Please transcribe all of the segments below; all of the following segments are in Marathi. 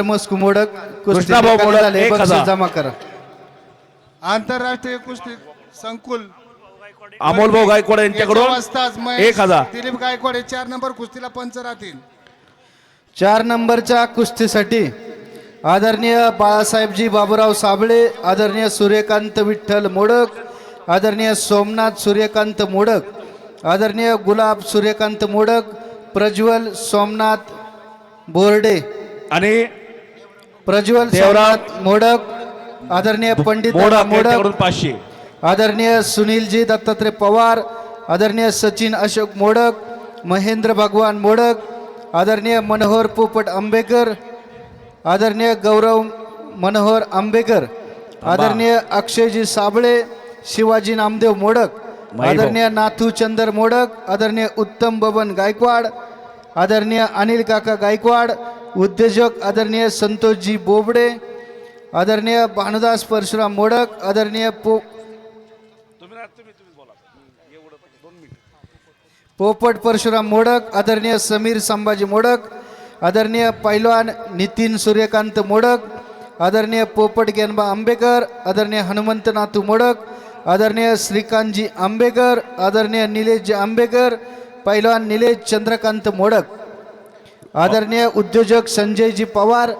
मोडक कृष्णाभाऊ मोडक 1000 जमा करा. आंतरराष्ट्रीय कुस्ती संकुल अमोल भाऊ गायकवाड यांच्याकडून 1000 दिलीप गायकवाड हे 4 नंबर कुस्तीला पंच राहतील. 4 नंबरच्या कुस्तीसाठी आदरणीय बाळासाहेबजी बाबूराव साबळे, आदरणीय सूर्यकांत विठ्ठल मोडक, आदरणीय सोमनाथ सूर्यकांत मोडक, आदरणीय गुलाब सूर्यकांत मोडक, प्रज्वल सोमनाथ बोर्डे आणि प्रज्वल देवराम सोमनाथ मोडक, आदरणीय पंडित मोडक मोडक, यांच्याकडून 500 आदरणीय सुनीलजी दत्तात्रय पवार, आदरणीय सचिन अशोक मोडक, महेंद्र भगवान मोडक, आदरणीय मनोहर पोपट आंबेकर, आदरणीय गौरव मनोहर आंबेकर, आदरणीय अक्षयजी साबळे, शिवाजी नामदेव मोडक, आदरणीय नाथू चंदर मोडक, आदरणीय उत्तम बबन गायकवाड, आदरणीय अनिल काका गायकवाड, उद्योजक आदरणीय संतोषजी बोबडे, आदरणीय भानुदास परशुराम मोडक, आदरणीय पोपट परशुराम मोडक, आदरणीय समीर संभाजी मोडक, आदरणीय पैलवान नितीन सूर्यकांत मोडक, आदरणीय पोपट गेनबा आंबेकर, आदरणीय हनुमंत नाथू मोडक, आदरणीय श्रीकांतजी आंबेकर, आदरणीय निलेशजी आंबेकर, पैलवान निलेश चंद्रकांत मोडक, आदरणीय उद्योजक संजयजी पवार.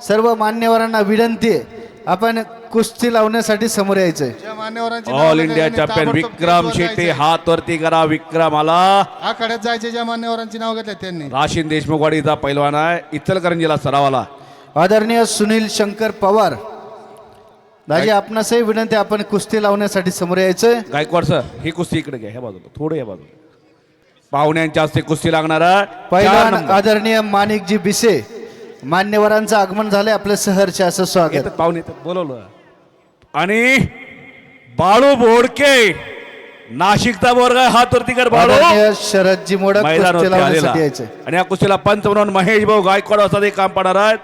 सर्व मान्यवरांना विनंती आहे आपण कुस्ती लावण्यासाठी समोर यायचंय. ज्या मान्यवरांची ऑल इंडिया चॅम्पियन विक्रम शेट्टी हात वरती करा. विक्रमाला आखाड्यात जायचे ज्या मान्यवरांची नाव घेतले त्यांनी. राशीन देशमुखवाडीचा पैलवान आहे, इचलकरंजीला सरावाला. आदरणीय सुनील शंकर पवार. दाजी आपणासही विनंती आपण कुस्ती लावण्यासाठी समोर यायचंय. गायकवाड सर ही कुस्ती इकडे घ्या, ह्या बाजूला थोडं, या बाजूला पाहुण्यांच्या हस्ते कुस्ती लागणार आहे. पहिलवान आदरणीय माणिकजी बिसे. मान्यवरांचं आगमन झालंय, आपलं सहर्ष असं स्वागत. पाहुणे बोलवलं. आणि बाळू बोडके नाशिकचा वर्ग हात वरती कर. बाळू आदरणीय शरदजी मोडक कुस्ती मैदानावरती लावण्यासाठी आलेला. यायचंय. आणि या कुस्तीला पंच म्हणून महेश भाऊ गायकवाड असं ते काम पाहणार आहेत.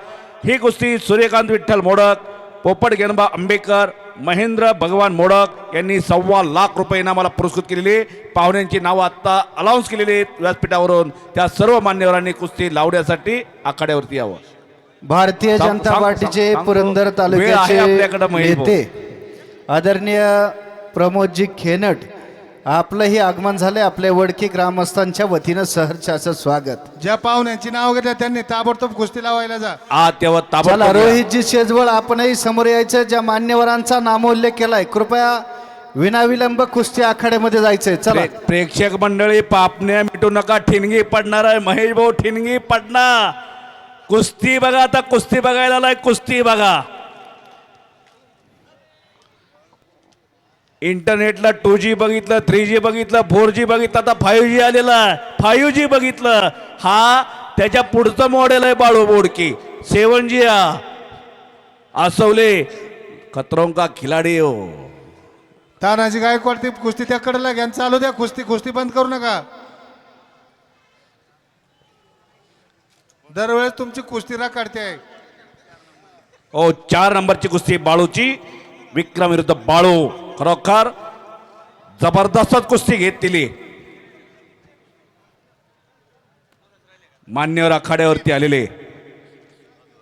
ही कुस्ती सूर्यकांत विठ्ठल मोडक, पोपट गेनबा आंबेकर, महेंद्र भगवान मोडक यांनी 1.25 लाख रुपये इनामाला पुरस्कृत केलेली. पाहुण्यांची नावं आता अनाऊन्स केलेली आहेत व्यासपीठावरून. त्या सर्व मान्यवरांनी कुस्ती लावण्यासाठी आखाड्यावरती यावं. भारतीय जनता पार्टीचे पुरंदर तालुक्याचे नेते आदरणीय प्रमोदजी खेनट, आपलंही आगमन झालंय. आपल्या वडकी ग्रामस्थांच्या वतीनं सहर्षाचं स्वागत. ज्या पाहुण्यांची नाव घेतले त्यांनी ताबडतोब कुस्ती लावायला जा. तेव्हा चला ताबडतोब या. रोहितजी शेजवळ आपणही समोर यायचं. ज्या मान्यवरांचा नामोल्लेख केलाय कृपया विनाविलंब कुस्ती आखाड्यामध्ये जायचंय. चला प्रेक्षक मंडळी, पापण्या मिटू नका, ठिणगी पडणार आहे. महेश भाऊ ठिणगी पडणार. कुस्ती बघा, आता कुस्ती बघायला आलाय. कुस्ती बघा. इंटरनेटला 2G बघितलं, 3G बघितलं, 4G बघितलं, आता 5G आलेला आहे. 5G बघितलं. हा त्याच्या पुढचं मॉडेल आहे बाळू बोडकी. 7G असवले खतरों का खिलाडी हो. तानाजी गायकवाड ती कुस्ती त्याकडे घ्या, चालू द्या कुस्ती. कुस्ती बंद करू नका. दरवेळेस तुमची कुस्ती काढते आहे. 4 नंबरची कुस्ती बाळूची. विक्रम विरुद्ध बाळू. खरोखर जबरदस्त कुस्ती घेतली. मान्यवर आखाड्यावरती आलेले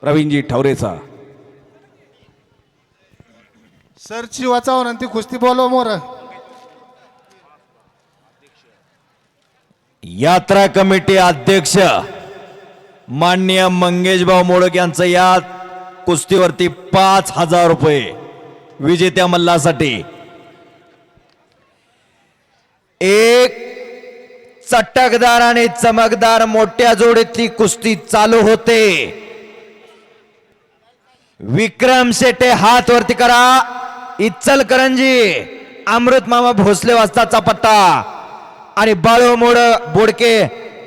प्रवीणजी ठवरेचा. सरची वाचावून ती कुस्ती बोलव मोर. यात्रा कमिटी अध्यक्ष माननीय मंगेशभाऊ मोडक यांचं या कुस्तीवरती 5,000 रुपये विजेत्या मल्लासाठी. एक चटकदार आणि चमकदार मोठ्या जोडीतली कुस्ती चालू होते. विक्रम शेटे हात वरती करा. इचलकरंजी अमृत मामा भोसले वाजताचा पट्टा. आणि बाळू बोडके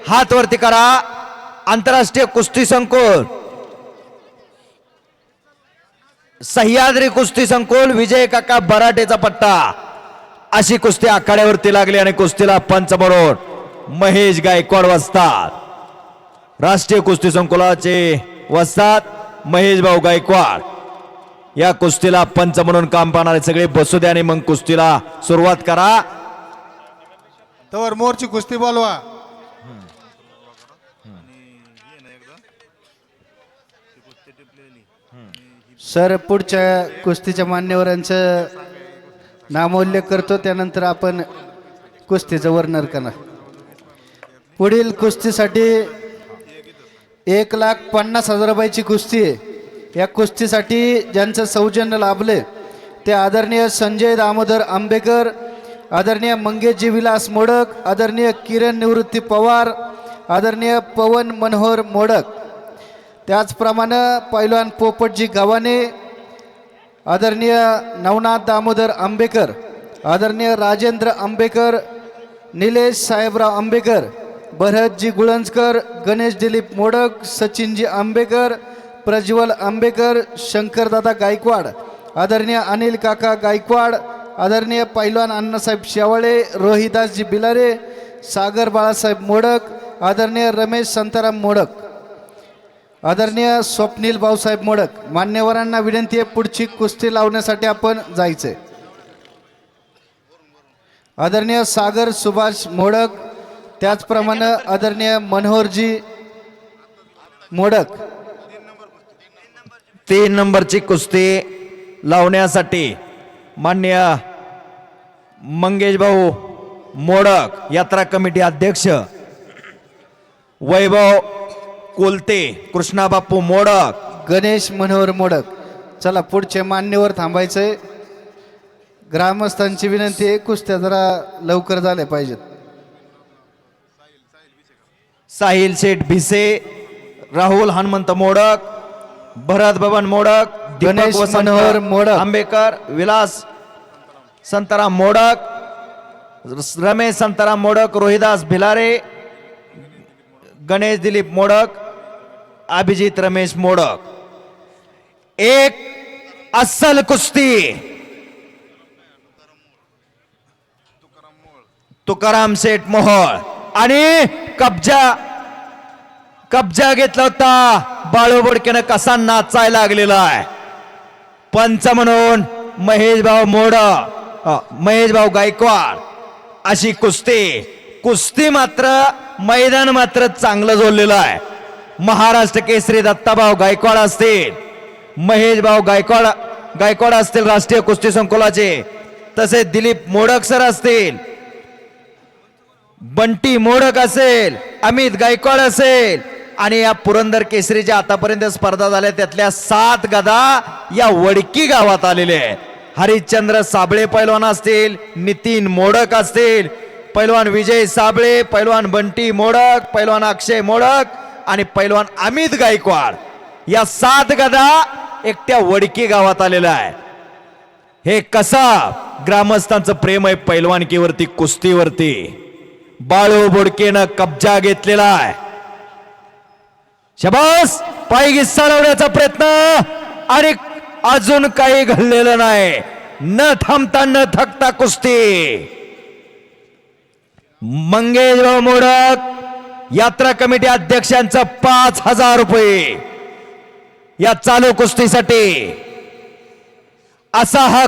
हात वरती करा. आंतरराष्ट्रीय कुस्ती संकुल सह्याद्री कुस्ती संकुल विजय काका बराटेचा पट्टा. अशी कुस्ती आखाड्यावरती लागली आणि कुस्तीला पंच म्हणून महेश गायकवाड वसतात. राष्ट्रीय कुस्ती संकुलाचे वसतात महेश भाऊ गायकवाड. या कुस्तीला पंच म्हणून काम पाहणारे सगळे बसू द्या आणि मग कुस्तीला सुरुवात करा. तवर मोरची कुस्ती बोलवा. सर पुढच्या कुस्तीच्या मान्यवरांचं नामोल्लेख करतो, त्यानंतर आपण कुस्तीचं वर्णन करणार. पुढील कुस्तीसाठी 1,50,000 रुपयाची कुस्ती आहे. या कुस्तीसाठी ज्यांचं सौजन्य लाभले ते आदरणीय संजय दामोदर आंबेकर, आदरणीय मंगेशजी विलास मोडक, आदरणीय किरण निवृत्ती पवार, आदरणीय पवन मनोहर मोडक. त्याचप्रमाणे पैलवान पोपटजी गव्हाणे, आदरणीय नवनाथ दामोदर आंबेकर, आदरणीय राजेंद्र आंबेकर, निलेश साहेबराव आंबेकर, भरतजी गुळंजकर, गणेश दिलीप मोडक, सचिनजी आंबेकर, प्रज्वल आंबेकर, शंकरदादा गायकवाड, आदरणीय अनिल काका गायकवाड, आदरणीय पैलवान अण्णासाहेब शेवाळे, रोहिदासजी बिलारे, सागर बाळासाहेब मोडक, आदरणीय रमेश संताराम मोडक, आदरणीय स्वप्नील भाऊसाहेब मोडक. मान्यवरांना विनंती आहे, पुढची कुस्ती लावण्यासाठी आपण जायचंय. आदरणीय सागर सुभाष मोडक, त्याचप्रमाणे आदरणीय मनोहरजी मोडक. 3 नंबरची कुस्ती लावण्यासाठी मान्य मंगेश भाऊ मोडक, यात्रा कमिटी अध्यक्ष वैभव कोलते, कृष्णा बापू मोडक, गणेश मनोहर मोडक. चला पुढचे मान्यवर थांबायचंय. ग्रामस्थांची विनंती आहे, कुस्त्या जरा लवकर झाल्या पाहिजेत. साहिल शेठ भिसे, राहुल हनुमंत मोडक, भरत बबन मोडक, दीपक गणेश वसंत मनोहर मोडक, आंबेकर, विलास संताराम मोडक, रमेश संताराम मोडक, रोहिदास भिलारे, गणेश दिलीप मोडक, अभिजित रमेश मोडक. एक अस्सल कुस्ती. तुकाराम शेठ मोहोळ आणि कब्जा घेतला होता. बाळू बोडकेनं कसा नाचायला लागलेला आहे. पंच म्हणून महेश भाऊ गायकवाड. अशी कुस्ती मात्र मैदान मात्र चांगलं जोडलेलं आहे. महाराष्ट्र केसरी दत्ताभाऊ गायकवाड असतील, महेश भाऊ गायकवाड असतील राष्ट्रीय कुस्ती संकुलाचे, तसेच दिलीप मोडक सर असतील, बंटी मोडक असेल, अमित गायकवाड असेल, आणि या पुरंदर केसरीच्या आतापर्यंत स्पर्धा झाल्या त्यातल्या 7 गदा या वडकी गावात आलेले आहेत. हरिश्चंद्र साबळे पैलवान असतील, नितीन मोडक असतील, पैलवान विजय साबळे, पैलवान बंटी मोडक, पैलवान अक्षय मोडक आणि पैलवान अमित गायकवाड. या 7 गदा एकट्या वडकी गावात आलेल्या आहे. हे कसा ग्रामस्थांचं प्रेम आहे पैलवानकीवरती, कुस्तीवरती. बाळू बोडकेनं कब्जा घेतलेला आहे. शबास, पाय घिस्सा लावण्याचा प्रयत्न आणि अजून काही घडलेलं नाही. न थांबता न थकता कुस्ती. मंगेश भाऊ मोडक, यात्रा कमिटी अध्यक्षांचं 5,000 रुपये या चालू कुस्तीसाठी. असा हा